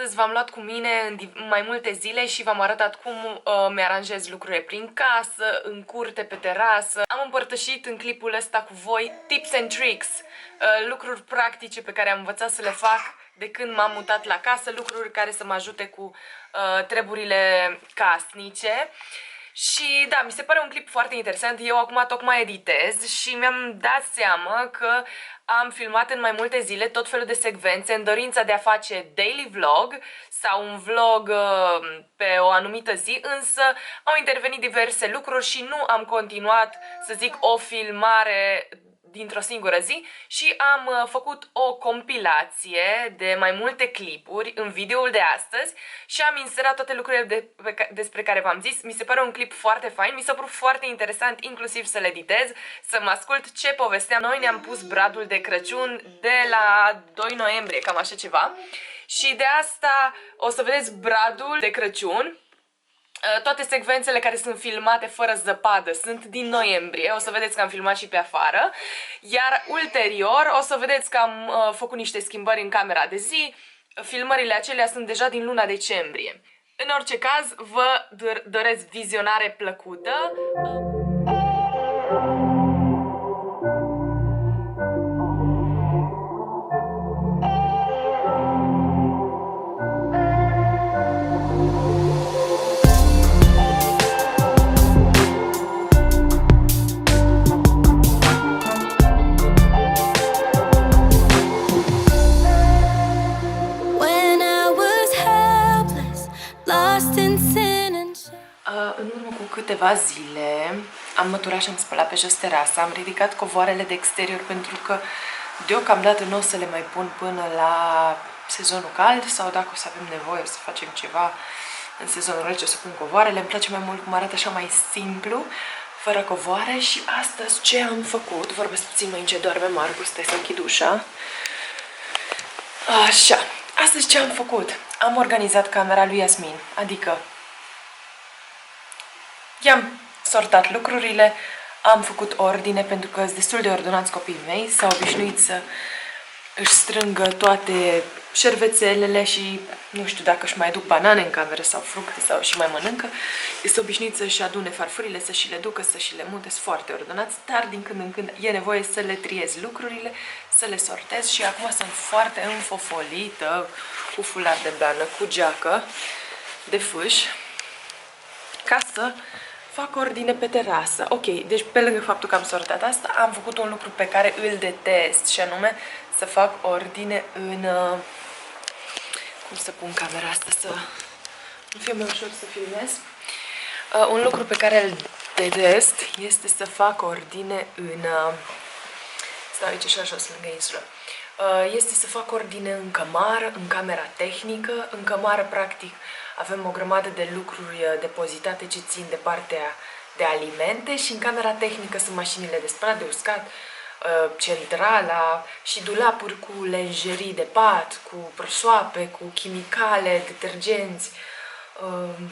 Astăzi v-am luat cu mine în mai multe zile și v-am arătat cum mi-aranjez lucrurile prin casă, în curte, pe terasă. Am împărtășit în clipul ăsta cu voi tips and tricks, lucruri practice pe care am învățat să le fac de când m-am mutat la casă, lucruri care să mă ajute cu treburile casnice. Și da, mi se pare un clip foarte interesant. Eu acum tocmai editez și mi-am dat seama că am filmat în mai multe zile tot felul de secvențe în dorința de a face daily vlog sau un vlog pe o anumită zi, însă au intervenit diverse lucruri și nu am continuat, să zic, o filmare dintr-o singură zi și am făcut o compilație de mai multe clipuri în videoul de astăzi și am inserat toate lucrurile despre care v-am zis. Mi se pare un clip foarte fain, mi s-a părut foarte interesant inclusiv să-l editez, să mă ascult ce povesteam. Noi ne-am pus bradul de Crăciun de la 2 noiembrie, cam așa ceva, și de asta o să vedeți bradul de Crăciun. Toate secvențele care sunt filmate fără zăpadă sunt din noiembrie, o să vedeți că am filmat și pe afară, iar ulterior o să vedeți că am făcut niște schimbări în camera de zi, filmările acelea sunt deja din luna decembrie. În orice caz, vă doresc vizionare plăcută. În urmă cu câteva zile am măturat și am spălat pe jos terasa, am ridicat covoarele de exterior pentru că deocamdată nu o să le mai pun până la sezonul cald sau dacă o să avem nevoie să facem ceva în sezonul rece o să pun covoarele. Îmi place mai mult cum arată așa mai simplu, fără covoare. Și astăzi ce am făcut, vorbesc puțin mai încet, doarme Marcus, stai să închid ușa. Așa, astăzi ce am făcut? Am organizat camera lui Yasmin, adică i-am sortat lucrurile, am făcut ordine pentru că sunt destul de ordonați copiii mei, s-au obișnuit să își strângă toate șervețelele și nu știu dacă își mai duc banane în cameră sau fructe sau și mai mănâncă. Sunt obișnuit să-și adune farfurile, să și le ducă, să și le mute, sunt foarte ordonați, dar din când în când e nevoie să le triez lucrurile, să le sortez și acum sunt foarte înfofolită, cu fular de blană, cu geacă de fâș, ca să fac ordine pe terasă. Ok, deci pe lângă faptul că am sortat asta, am făcut un lucru pe care îl detest și anume să fac ordine în... cum să pun camera asta să nu fie mai ușor să filmez? Un lucru pe care îl detest este să fac ordine în... stau aici așa jos lângă insulă. Este să fac ordine în cămară, în camera tehnică. În cămară, practic, avem o grămadă de lucruri depozitate ce țin de partea de alimente și în camera tehnică sunt mașinile de spălat, de uscat, centrala și dulapuri cu lenjerii de pat, cu prosoape, cu chimicale, detergenți,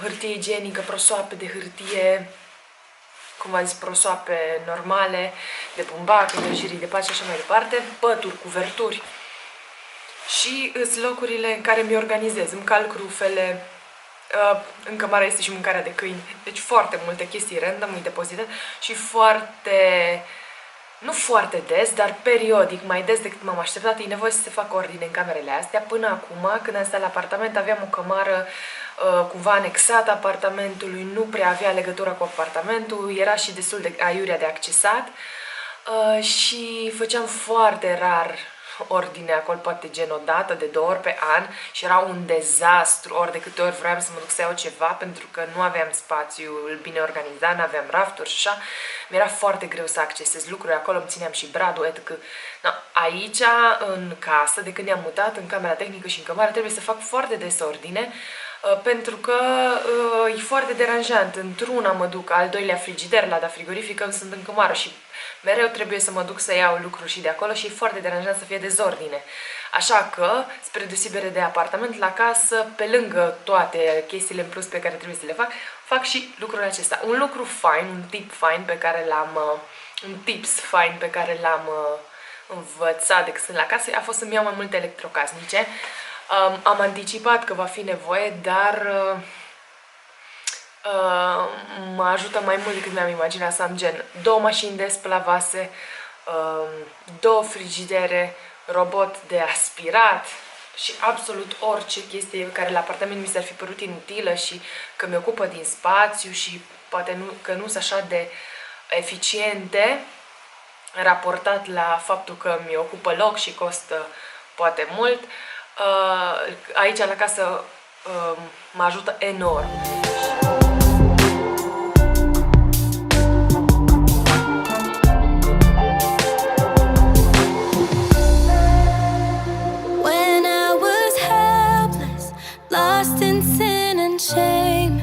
hârtie igienică, prosoape de hârtie, cum am zis, prosoape normale, de bumbac, lenjerii de pat și așa mai departe, pături, cuverturi. Și sunt locurile în care mi organizez, îmi calc rufele. În cămară este și mâncarea de câini, deci foarte multe chestii random îi depozitat și foarte, nu foarte des, dar periodic, mai des decât m-am așteptat, e nevoie să se facă ordine în camerele astea. Până acum, când am stat la apartament, aveam o cămară cumva anexată apartamentului, nu prea avea legătură cu apartamentul, era și destul de aiurea de accesat și făceam foarte rar ordine acolo, poate gen o dată, de 2 ori pe an și era un dezastru, ori de câte ori vreau să mă duc să iau ceva pentru că nu aveam spațiul bine organizat, nu aveam rafturi și așa, mi-era foarte greu să accesez lucruri acolo, îmi țineam și bradul, etc. No, aici, în casă, de când ne-am mutat, în camera tehnică și în cămară, trebuie să fac foarte des ordine pentru că e foarte deranjant. Într-una mă duc, al doilea frigider, la frigorifică, sunt în cămară și mereu trebuie să mă duc să iau lucruri și de acolo și e foarte deranjant să fie dezordine. Așa că, spre deosebire de apartament, la casă, pe lângă toate chestiile în plus pe care trebuie să le fac și lucrul acesta. Un lucru fain, un tip fain pe care l-am, un tips fain pe care l-am învățat de când sunt la casă a fost să-mi iau mai multe electrocasnice. Am anticipat că va fi nevoie, dar mă ajută mai mult decât mi-am imaginat să am gen 2 mașini de spălat-vase, 2 frigidere, robot de aspirat și absolut orice chestie care la apartament mi s-ar fi părut inutilă și că mi-ocupă din spațiu și poate că nu sunt așa de eficiente raportat la faptul că mi ocupă loc și costă poate mult. Aici la casă mă ajută enorm. Lost in sin and shame.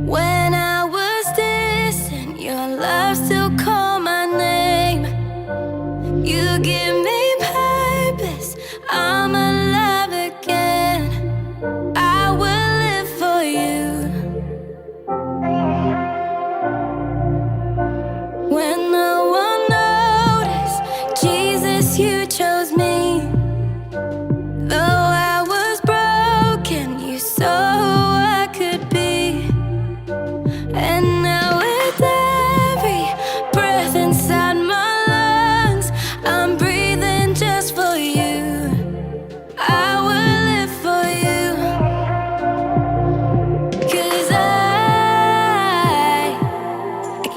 When I was distant, your love still called my name. You give me purpose, I'm alive again. I will live for you. When no one noticed, Jesus, you chose me. Though I was broken, you saw who I could be. And now with every breath inside my lungs, I'm breathing just for you. I will live for you. 'Cause I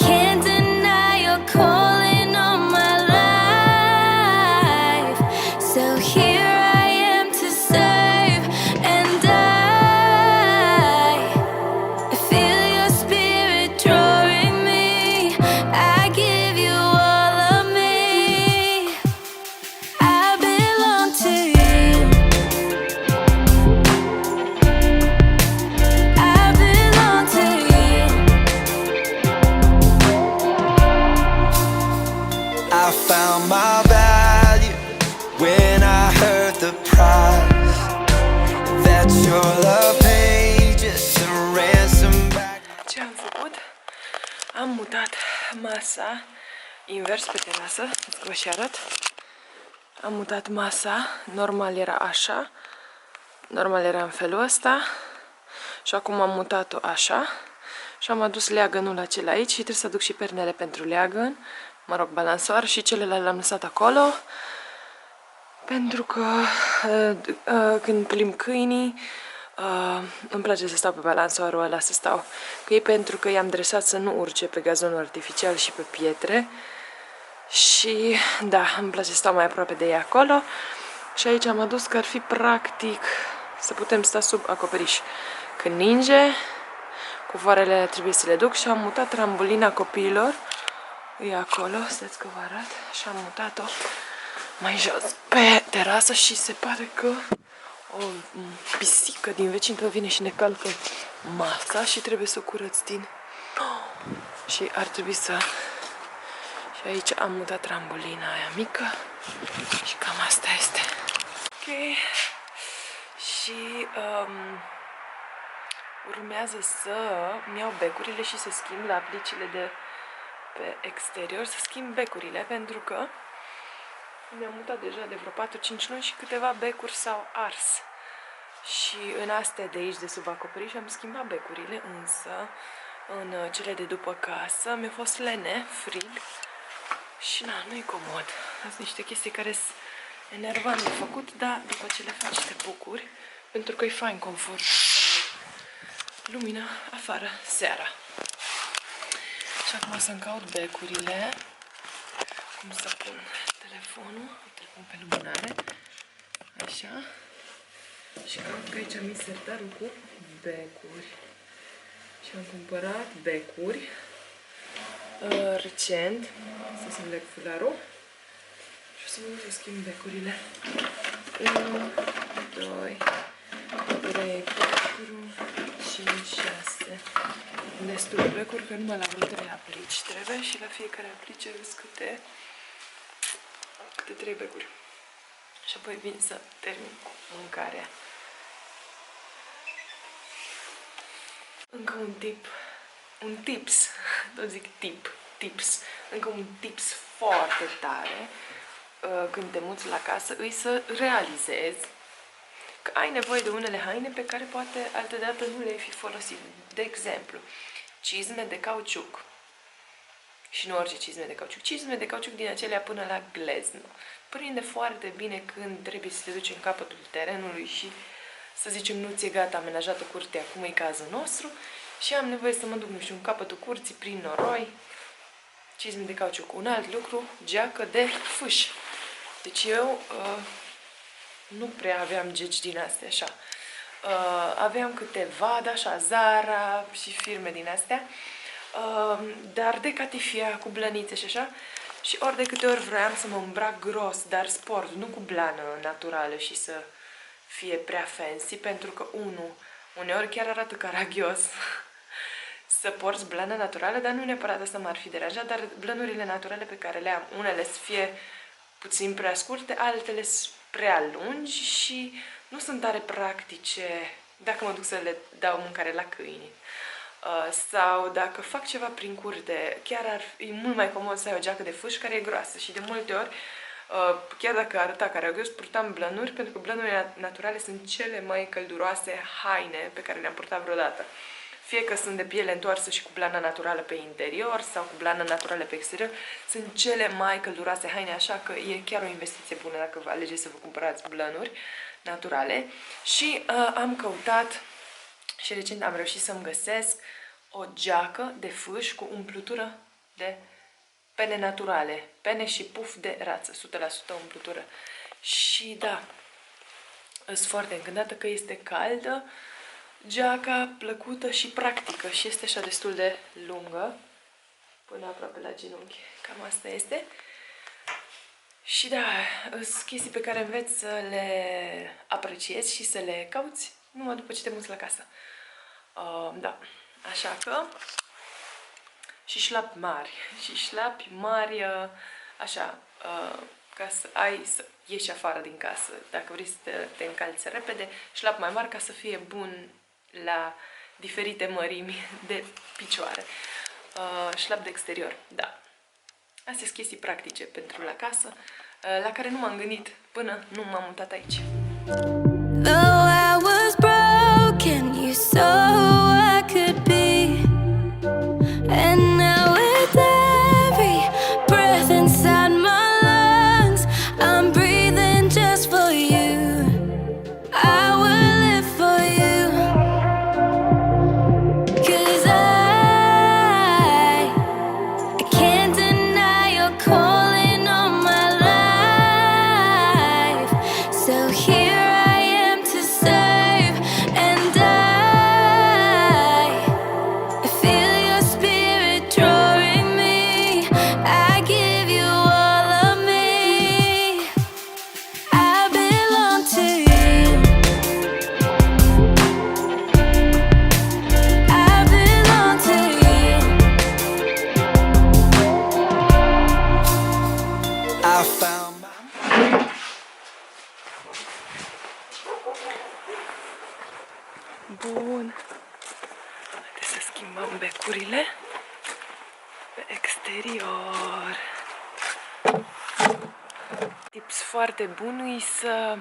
can't deny your calling on my life. So here I am to serve, and I feel your spirit drawing me. I give you all of me. I belong to you. I belong to you. I found my value when I heard the price that your love paid just to ransom back. Ce am făcut? Am mutat masa invers pe terasă, să vă și arăt. Am mutat masa, normal era așa, normal era în felul ăsta și acum am mutat-o așa și am adus leagănul acela aici și trebuie să aduc și pernele pentru leagăn, mă rog, balansoar, și celelalte le-am lăsat acolo pentru că când plimb câinii îmi place să stau pe balansoarul ăla, să stau cu ei pentru că i-am dresat să nu urce pe gazonul artificial și pe pietre și da, îmi place să stau mai aproape de ei acolo. Și aici am adus că ar fi practic să putem sta sub acoperiș. Când ninge, cuvoarele trebuie să le duc și am mutat trambolina copiilor. E acolo, stați că vă arăt. Și am mutat-o mai jos pe terasă și se pare că o pisică din vecină vine și ne calcă masa și trebuie să o curăț din... Și ar trebui să... Și aici am mutat trambolina aia mică și cam asta este. Ok. Și urmează să-mi iau becurile și să schimb la aplicile de pe exterior, să schimb becurile, pentru că mi-am mutat deja de vreo 4-5 luni și câteva becuri s-au ars. Și în astea de aici, de sub acoperiș, am schimbat becurile, însă în cele de după casă mi-a fost lene, frig și na, nu-i comod. Sunt niște chestii care sunt enervant de făcut, dar după ce le faci te bucuri, pentru că e fain confort. Lumină afară seara. Și acum o să-mi caut becurile. Cum să pun telefonul? Îl pun pe luminare. Așa. Și caut că aici am insertarul cu becuri. Și am cumpărat becuri recent. Să-mi leg fularul. Și o să mă duc să schimb becurile. 1, 2, 3, 4, 5, 6. Destul de becuri, că numai la vreo 3 aplici trebuie și la fiecare aplice îți câte 3 becuri. Și apoi vin să termin cu mâncarea. Încă un tips, tot zic tips, încă un tips foarte tare când te muți la casă, îi să realizezi că ai nevoie de unele haine pe care poate altădată nu le-ai fi folosit. De exemplu, cizme de cauciuc. Și nu orice cizme de cauciuc. Cizme de cauciuc din acelea până la gleznă. Prinde foarte bine când trebuie să te duci în capătul terenului și, să zicem, nu ți-e gata amenajată curtea, cum e cazul nostru, și am nevoie să mă duc, nu știu, în capătul curții, prin noroi, cizme de cauciuc. Un alt lucru, geacă de fâș. Deci eu nu prea aveam geci din astea, așa. Aveam câteva, da, așa, Zara și firme din astea, dar de catifia, cu blănițe și așa. Și ori de câte ori vreau să mă îmbrac gros, dar sport, nu cu blană naturală și să fie prea fancy, pentru că, uneori chiar arată caragios să porți blană naturală, dar nu neapărat asta m-ar fi deranjat, dar blănurile naturale pe care le am, unele să fie puțin prea scurte, altele prea lungi și nu sunt tare practice dacă mă duc să le dau mâncare la câini. Sau dacă fac ceva prin curte, chiar e mult mai comod să ai o geacă de fâș care e groasă și de multe ori, chiar dacă arăta caragios, purtam blănuri, pentru că blănurile naturale sunt cele mai călduroase haine pe care le-am purtat vreodată. Fie că sunt de piele întoarsă și cu blană naturală pe interior sau cu blană naturală pe exterior, sunt cele mai călduroase haine, așa că e chiar o investiție bună dacă vă alegeți să vă cumpărați blănuri naturale. Și am căutat și recent am reușit să-mi găsesc o geacă de fâș cu umplutură de pene naturale, pene și puf de rață, 100% umplutură. Și da, sunt foarte încântată că este caldă, geaca plăcută și practică și este așa destul de lungă, până aproape la genunchi. Cam asta este. Și da, sunt chestii pe care înveți să le apreciezi și să le cauți numai după ce te muți la casă. Da, așa că și șlapi mari. Și șlapi mari, așa, ca să ieși afară din casă. Dacă vrei să te încalți repede, șlapi mai mari ca să fie bun la diferite mărimi de picioare. Șlapi de exterior, da. Astea sunt chestii practice pentru la casă, la care nu m-am gândit până nu m-am mutat aici. Though I was broken, you saw I could be. And now with every breath inside my lungs, I'm breathing just for you. I will live for you. 'Cause I can't deny you're calling on my life. So here I am to serve, and I feel your spirit drawing me. I give you all of me. I belong to you. I belong to you. I found my Bun. Haideți să schimbăm becurile pe exterior. Tips foarte bun e să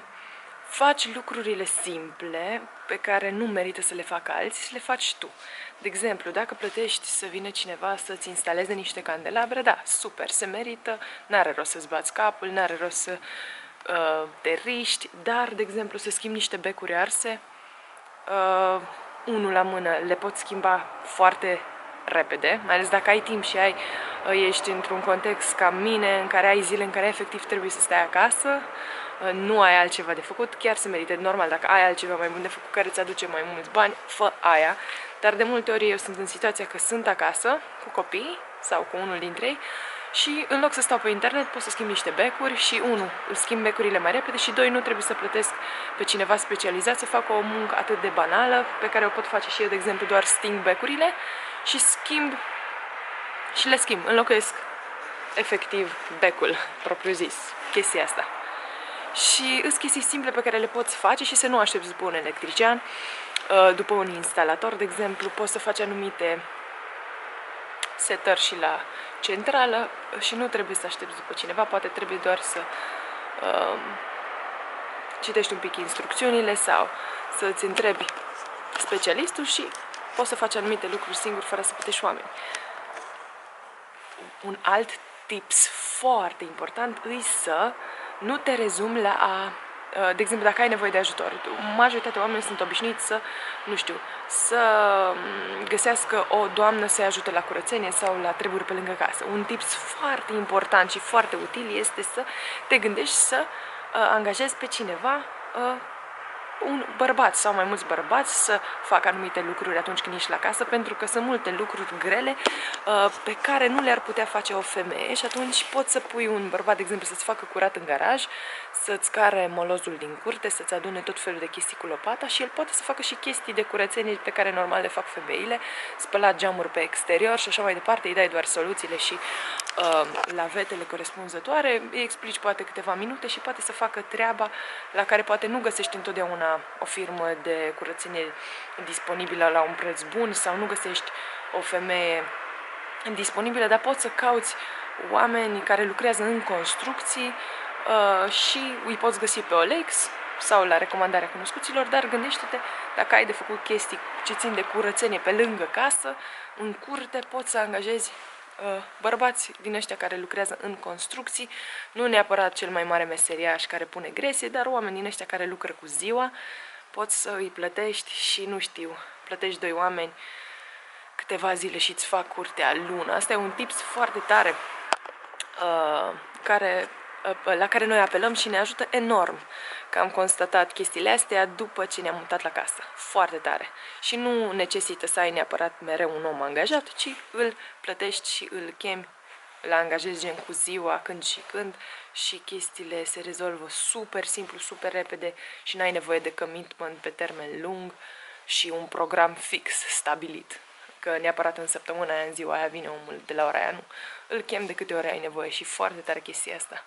faci lucrurile simple pe care nu merită să le facă alții, să le faci tu. De exemplu, dacă plătești să vină cineva să-ți instaleze niște candelabre, da, super, se merită, n-are rost să-ți bați capul, n-are rost să te riști, dar, de exemplu, să schimbi niște becuri arse, unul la mână, le poți schimba foarte repede, mai ales dacă ai timp și ești într-un context ca mine, în care ai zile în care efectiv trebuie să stai acasă, nu ai altceva de făcut, chiar se merită. Normal, dacă ai altceva mai bun de făcut care îți aduce mai mulți bani, fă aia. Dar de multe ori eu sunt în situația că sunt acasă cu copii sau cu unul dintre ei și în loc să stau pe internet pot să schimb niște becuri și îmi schimb becurile mai repede și doi, nu trebuie să plătesc pe cineva specializat să facă o muncă atât de banală pe care o pot face și eu, de exemplu, doar sting becurile și le schimb, înlocuiesc efectiv becul propriu-zis, chestia asta. Și sunt chestii simple pe care le poți face și să nu aștepți după un electrician, după un instalator, de exemplu, poți să faci anumite setări și la centrală și nu trebuie să aștepți după cineva, poate trebuie doar să citești un pic instrucțiunile sau să-ți întrebi specialistul și poți să faci anumite lucruri singur fără să plătești oameni. Un alt tips foarte important e să nu te rezumi la de exemplu, dacă ai nevoie de ajutor. Majoritatea oamenilor sunt obișnuiți să, nu știu, să găsească o doamnă să-i ajute la curățenie sau la treburi pe lângă casă. Un tips foarte important și foarte util este să te gândești să angajezi pe cineva, un bărbat sau mai mulți bărbați să facă anumite lucruri atunci când ești la casă, pentru că sunt multe lucruri grele pe care nu le-ar putea face o femeie și atunci poți să pui un bărbat, de exemplu, să-ți facă curat în garaj, să-ți care molozul din curte, să-ți adune tot felul de chestii cu lopata și el poate să facă și chestii de curățenie pe care normal le fac femeile, spălat geamuri pe exterior și așa mai departe, îi dai doar soluțiile și lavetele corespunzătoare, îi explici poate câteva minute și poate să facă treaba la care poate nu găsești întotdeauna o firmă de curățenie disponibilă la un preț bun sau nu găsești o femeie disponibilă, dar poți să cauți oameni care lucrează în construcții și îi poți găsi pe OLX sau la recomandarea cunoscuților, dar gândește-te, dacă ai de făcut chestii ce țin de curățenie pe lângă casă, în curte, poți să angajezi bărbați din ăștia care lucrează în construcții, nu neapărat cel mai mare meseriaș care pune gresie, dar oameni din ăștia care lucră cu ziua, poți să îi plătești și, nu știu, plătești 2 oameni câteva zile și îți fac curtea lună. Asta e un tips foarte tare la care noi apelăm și ne ajută enorm. Că am constatat chestiile astea după ce ne-am mutat la casă. Foarte tare. Și nu necesită să ai neapărat mereu un om angajat, ci îl plătești și îl chemi, îl angajezi gen cu ziua, când și când, și chestiile se rezolvă super simplu, super repede și n-ai nevoie de commitment pe termen lung și un program fix, stabilit. Că neapărat în săptămâna aia, în ziua aia, vine omul de la ora aia, nu. Îl chem de câte ori ai nevoie și foarte tare chestia asta.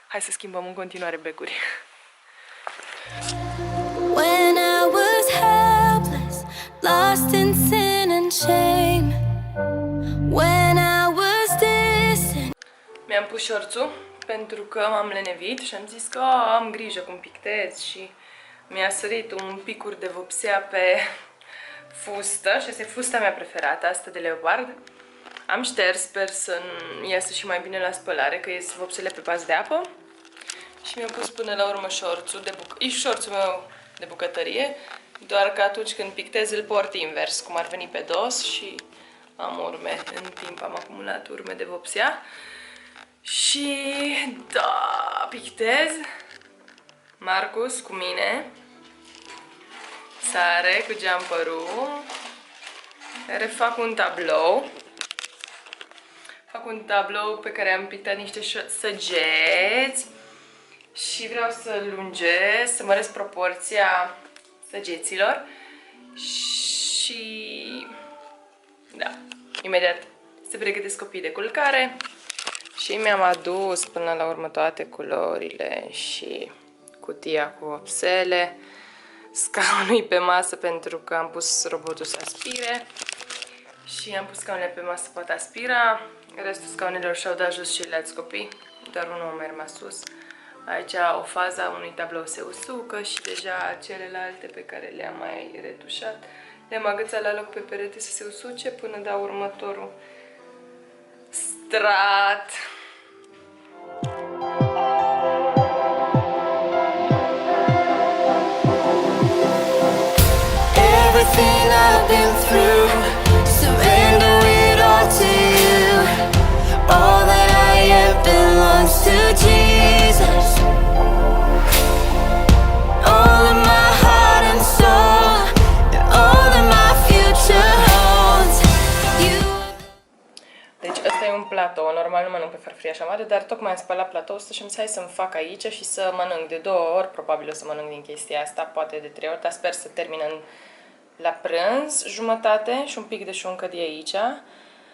Hai să schimbăm în continuare becuri. When I was helpless, lost in sin and shame. When I was distant. Mi-am pus șorțul pentru că m-am lenevit și am zis că am grijă cum pictez și mi-a sărit un picuri de vopsea pe fustă și asta e fusta mea preferată, asta de leopard. Am șters, sper să iasă și mai bine la spălare, că ies vopsele pe bază de apă. Și mi-am pus până la urmă șorțul e șorțul meu de bucătărie, doar că atunci când pictez îl port invers, cum ar veni pe dos și am urme. În timp am acumulat urme de vopsea. Și da, pictez. Marcus cu mine. Sare cu jumperul. Refac un tablou. Fac un tablou pe care am pictat niște săgeți. Și vreau să lungesc, să măresc proporția săgeților. Și da, imediat se pregătesc copii de culcare. Și mi-am adus până la urmă toate culorile și cutia cu vopsele. Scaunul pe masă pentru că am pus robotul să aspire. Și am pus scaunele pe masă să pot aspira. Restul scaunelor și-au dat jos ceilalți copii, doar unul a mai rămas sus. Aici o fază a unui tablou se usucă și deja celelalte pe care le-am mai retușat le-am agățat la loc pe perete să se usuce până dau următorul strat. Everything I've been through, surrender it all to you. All that I am belongs to Jesus. All of my heart and soul, and all that my future holds. You. Deci ăsta e un platou, normal nu mănânc pe farfurie așa mare, dar tocmai am spălat platoul ăsta și am zis hai să-mi fac aici și să mănânc de 2 ori, probabil o să mănânc din chestia asta, poate de 3 ori, dar sper să termin la prânz, jumătate și un pic de șuncă de aici.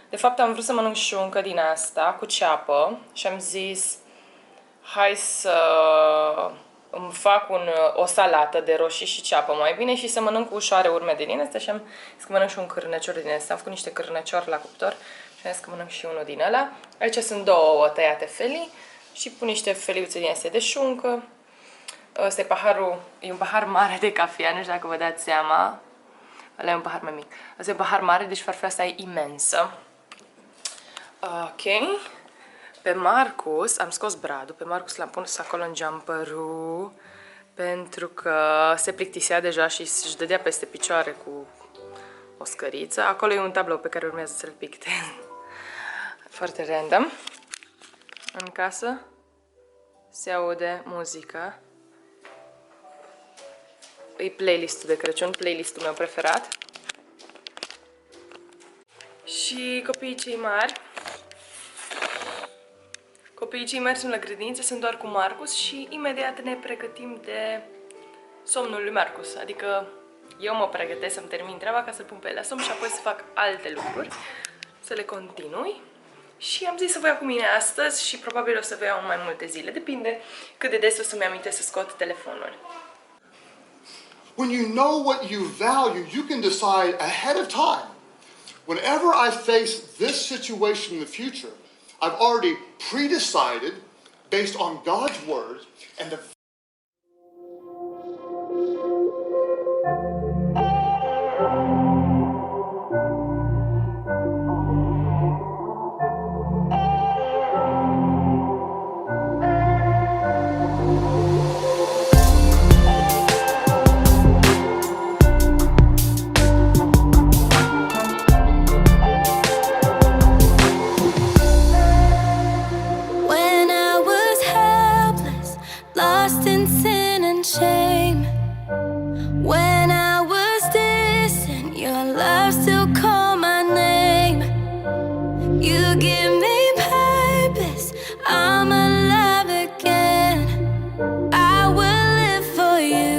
De fapt am vrut să mănânc șuncă din asta cu ceapă și am zis hai să îmi fac o salată de roșii și ceapă mai bine și să mănânc cu ușoare urme din astea și am zis că mănânc și un cârnăcior din asta. Am făcut niște cârnăciori la cuptor și am zis că mănânc și unul din ăla. Aici sunt 2 ouă tăiate felii și pun niște feliuțe din astea de șuncă. Ăsta e paharul, e un pahar mare de cafea, nu știu dacă vă dați seama. Ăla e un pahar mai mic. Ăsta e un pahar mare, deci farfuria asta e imensă. Ok. Pe Marcus, am scos bradul, pe Marcus l-am pus acolo în jumperul pentru că se plictisea deja și își dădea peste picioare cu o scăriță. Acolo e un tablou pe care urmează să-l pictez. Foarte random. În casă se aude muzică. E playlistul de Crăciun, playlistul meu preferat. Și copiii cei mari. Copiii cei mari sunt la grădiniță, sunt doar cu Marcus și imediat ne pregătim de somnul lui Marcus. Adică eu mă pregătesc să-mi termin treaba ca să-l pun pe el la somn și apoi să fac alte lucruri, să le continui. Și am zis să vă iau cu mine astăzi și probabil o să vă iau în mai multe zile. Depinde cât de des o să-mi amintesc să scot telefonul. When you know what you value, you can decide ahead of time. Whenever I face this situation in the future, I've already pre-decided based on God's word and the When I was helpless, lost in sin and shame. When I was distant, your love still called my name. You give me purpose, I'm alive again. I will live for you.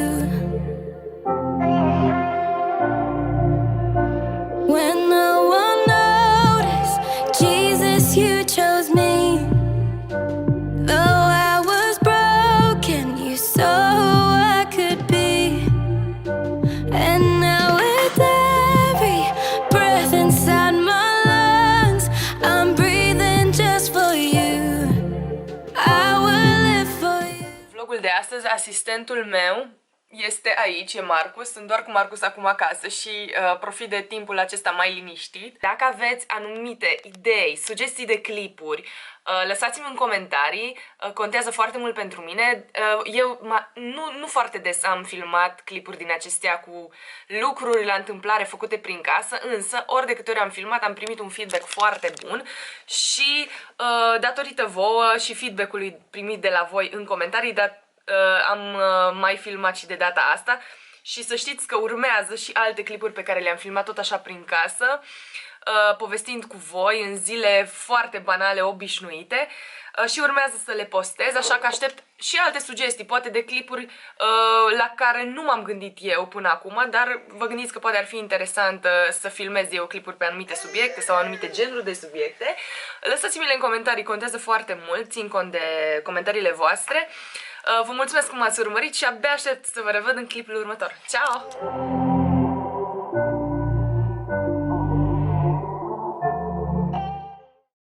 When no one noticed, Jesus, you chose me. Though I was broken, you saw who I could be. And now with every breath inside my lungs, I'm breathing just for you. I will live for you. Vlogul de astăzi, asistentul meu este aici, e Marcus, sunt doar cu Marcus acum acasă și profit de timpul acesta mai liniștit. Dacă aveți anumite idei, sugestii de clipuri, lăsați-mi în comentarii, contează foarte mult pentru mine. Eu nu foarte des am filmat clipuri din acestea cu lucruri la întâmplare făcute prin casă, însă ori de câte ori am filmat am primit un feedback foarte bun și datorită vouă și feedback-ului primit de la voi în comentarii, am mai filmat și de data asta și să știți că urmează și alte clipuri pe care le-am filmat tot așa prin casă, povestind cu voi în zile foarte banale, obișnuite, și urmează să le postez, așa că aștept și alte sugestii, poate de clipuri la care nu m-am gândit eu până acum, dar vă gândiți că poate ar fi interesant să filmez eu clipuri pe anumite subiecte sau anumite genuri de subiecte. Lăsați-mi-le în comentarii, contează foarte mult, țin cont de comentariile voastre. Vă mulțumesc că m-ați urmărit și abia aștept să vă revăd în clipul următor. Ciao!